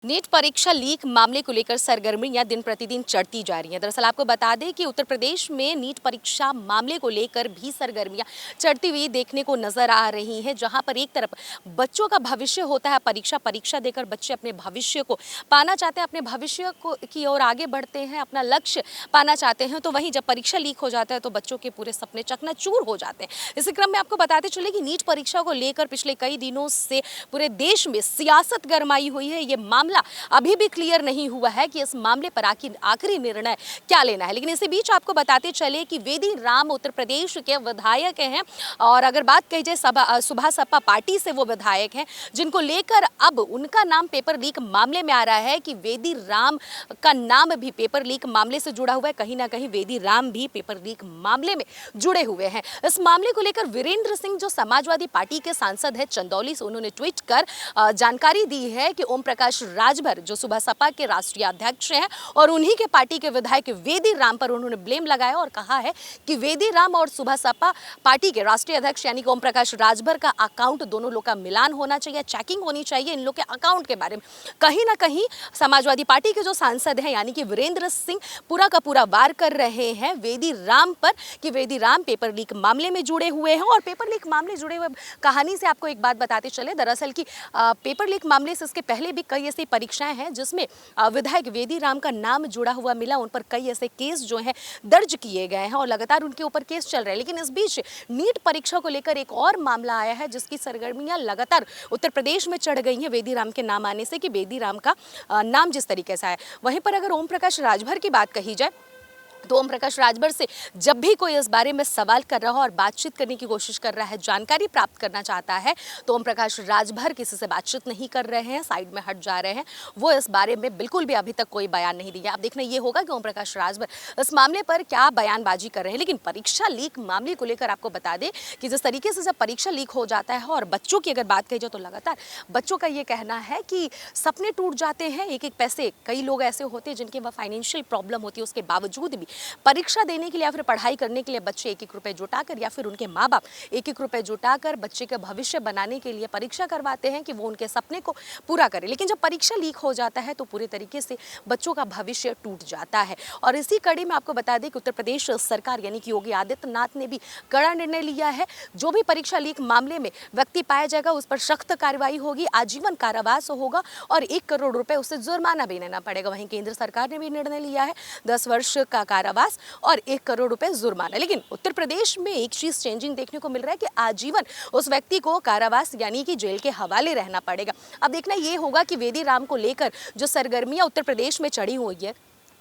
NEET परीक्षा leak मामले को लेकर सरगर्मियां दिन प्रतिदिन चढ़ती जा रही हैं। दरअसल आपको बता दें कि उत्तर प्रदेश में नीट परीक्षा मामले को लेकर भी सरगर्मियां चढ़ती हुई देखने को नजर आ रही हैं, जहां पर एक तरफ बच्चों का भविष्य होता है, परीक्षा देकर बच्चे अपने भविष्य को पाना चाहते हैं, अपने भविष्य को की ओर आगे बढ़ते हैं, अपना लक्ष्य पाना चाहते हैं। तो वहीं जब परीक्षा लीक हो जाता है तो बच्चों के पूरे सपने चकनाचूर हो जाते हैं। इसी क्रम में आपको बताते चले कि नीट परीक्षा को लेकर पिछले कई दिनों से पूरे देश में सियासत गरमाई हुई है। ये मामला अभी भी क्लियर नहीं हुआ है कि इस मामले पर आखिरी निर्णय क्या लेना है। लेकिन इसी बीच आपको बताते चले कि वेदी राम उत्तर प्रदेश के विधायक हैं, और अगर बात कही जाए सुबह सपा पार्टी से वो विधायक हैं, जिनको लेकर अब उनका नाम पेपर लीक मामले में आ रहा है कि वेदी राम का नाम भी पेपर लीक मामले से जुड़ा हुआ है। कहीं ना कहीं वेदी राम भी पेपर लीक मामले में जुड़े हुए हैं। इस मामले को लेकर वीरेंद्र सिंह जो समाजवादी पार्टी के सांसद है चंदौली से, उन्होंने ट्वीट कर जानकारी दी है कि ओम प्रकाश राजभर जो सुबह सपा के राष्ट्रीय अध्यक्ष हैं और उन्हीं के पार्टी के विधायक वेदी राम पर उन्होंने ब्लेम लगाया और कहा है कि वेदी राम और सुबह सपा पार्टी के राष्ट्रीय अध्यक्ष यानी कि ओम प्रकाश राजभर का अकाउंट, दोनों लोग का मिलान होना चाहिए, चेकिंग होनी चाहिए इन लोग के अकाउंट के बारे में। कहीं ना कहीं समाजवादी पार्टी के जो सांसद हैं यानी कि वीरेंद्र सिंह पूरा का पूरा वार कर रहे हैं वेदी राम पर कि वेदी राम पेपर लीक मामले में जुड़े हुए हैं। और पेपर लीक मामले जुड़े हुए कहानी से आपको एक बात बताते चले, दरअसल कि पेपर लीक मामले से इसके पहले भी कई ऐसी परीक्षाएं हैं जिसमें विधायक वेदी राम का नाम जुड़ा हुआ मिला। उन पर कई ऐसे केस जो हैं दर्ज किए गए हैं और लगातार उनके ऊपर केस चल रहे हैं। लेकिन इस बीच नीट परीक्षा को लेकर एक और मामला आया है जिसकी सरगर्मियां लगातार उत्तर प्रदेश में चढ़ गई हैं वेदी राम के नाम आने से, कि वेदी राम का नाम जिस तरीके से आया। वहीं पर अगर ओम प्रकाश राजभर की बात कही जाए तो ओम प्रकाश राजभर से जब भी कोई इस बारे में सवाल कर रहा है और बातचीत करने की कोशिश कर रहा है, जानकारी प्राप्त करना चाहता है, तो ओम प्रकाश राजभर किसी से बातचीत नहीं कर रहे हैं, साइड में हट जा रहे हैं। वो इस बारे में बिल्कुल भी अभी तक कोई बयान नहीं दिया। अब देखना ये होगा कि ओम प्रकाश राजभर इस मामले पर क्या बयानबाजी कर रहे हैं। लेकिन परीक्षा लीक मामले को लेकर आपको बता दें कि जिस तरीके से जब परीक्षा लीक हो जाता है और बच्चों की अगर बात कही जाए तो लगातार बच्चों का ये कहना है कि सपने टूट जाते हैं। एक पैसे, कई लोग ऐसे होते हैं जिनके वह फाइनेंशियल प्रॉब्लम होती है, उसके बावजूद भी परीक्षा देने के लिए या फिर पढ़ाई करने के लिए बच्चे एक एक रुपए जुटाकर या फिर उनके माँ बाप एक एक रुपए जुटाकर बच्चे का भविष्य बनाने के लिए परीक्षा करवाते हैं कि वो उनके सपने को पूरा करें। लेकिन जब परीक्षा लीक हो जाता है तो पूरे तरीके से बच्चों का भविष्य टूट जाता है। और इसी कड़ी में आपको बता दें कि उत्तर प्रदेश सरकार यानी कि योगी आदित्यनाथ ने भी कड़ा निर्णय लिया है। जो भी परीक्षा लीक मामले में व्यक्ति पाया जाएगा उस पर सख्त कार्रवाई होगी, आजीवन कारावास होगा और 1 करोड़ रुपए उसे जुर्माना भी देना पड़ेगा। वहीं केंद्र सरकार ने भी निर्णय लिया है 10 वर्ष का कारावास और 1 करोड़ रुपए जुर्माना। लेकिन उत्तर प्रदेश में एक चीज चेंजिंग देखने को मिल रहा है कि आजीवन उस व्यक्ति को कारावास यानी कि जेल के हवाले रहना पड़ेगा। अब देखना ये होगा कि वेदी राम को लेकर जो सरगर्मियां उत्तर प्रदेश में चढ़ी हुई है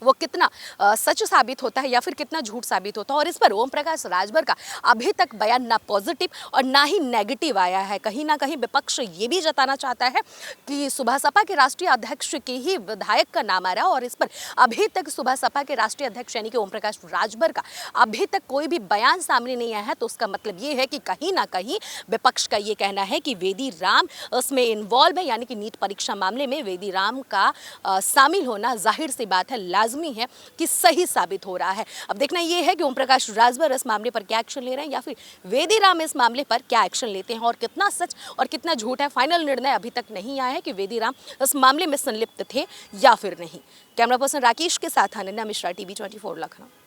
वो कितना सच साबित होता है या फिर कितना झूठ साबित होता है। और इस पर ओम प्रकाश राजभर का अभी तक बयान ना पॉजिटिव और ना ही नेगेटिव आया है। कहीं ना कहीं विपक्ष ये भी जताना चाहता है कि सुबह सपा के राष्ट्रीय अध्यक्ष के ही विधायक का नाम आ रहा है और इस पर अभी तक सुबह सपा के राष्ट्रीय अध्यक्ष यानी कि ओम प्रकाश राजभर का अभी तक कोई भी बयान सामने नहीं आया है। तो उसका मतलब ये है कि कहीं ना कहीं विपक्ष का ये कहना है कि वेदी राम उसमें इन्वॉल्व है, यानी कि नीट परीक्षा मामले में वेदी राम का शामिल होना जाहिर सी बात है है कि सही साबित हो रहा है। अब देखना यह है कि ओम प्रकाश राजभर इस मामले पर क्या एक्शन ले रहे हैं या फिर वेदी राम इस मामले पर क्या एक्शन लेते हैं और कितना सच और कितना झूठ है। फाइनल निर्णय अभी तक नहीं आया है कि वेदी राम इस मामले में संलिप्त थे या फिर नहीं। कैमरा पर्सन राकेश के साथ अनन्या मिश्रा, टीवी 24 लखनऊ।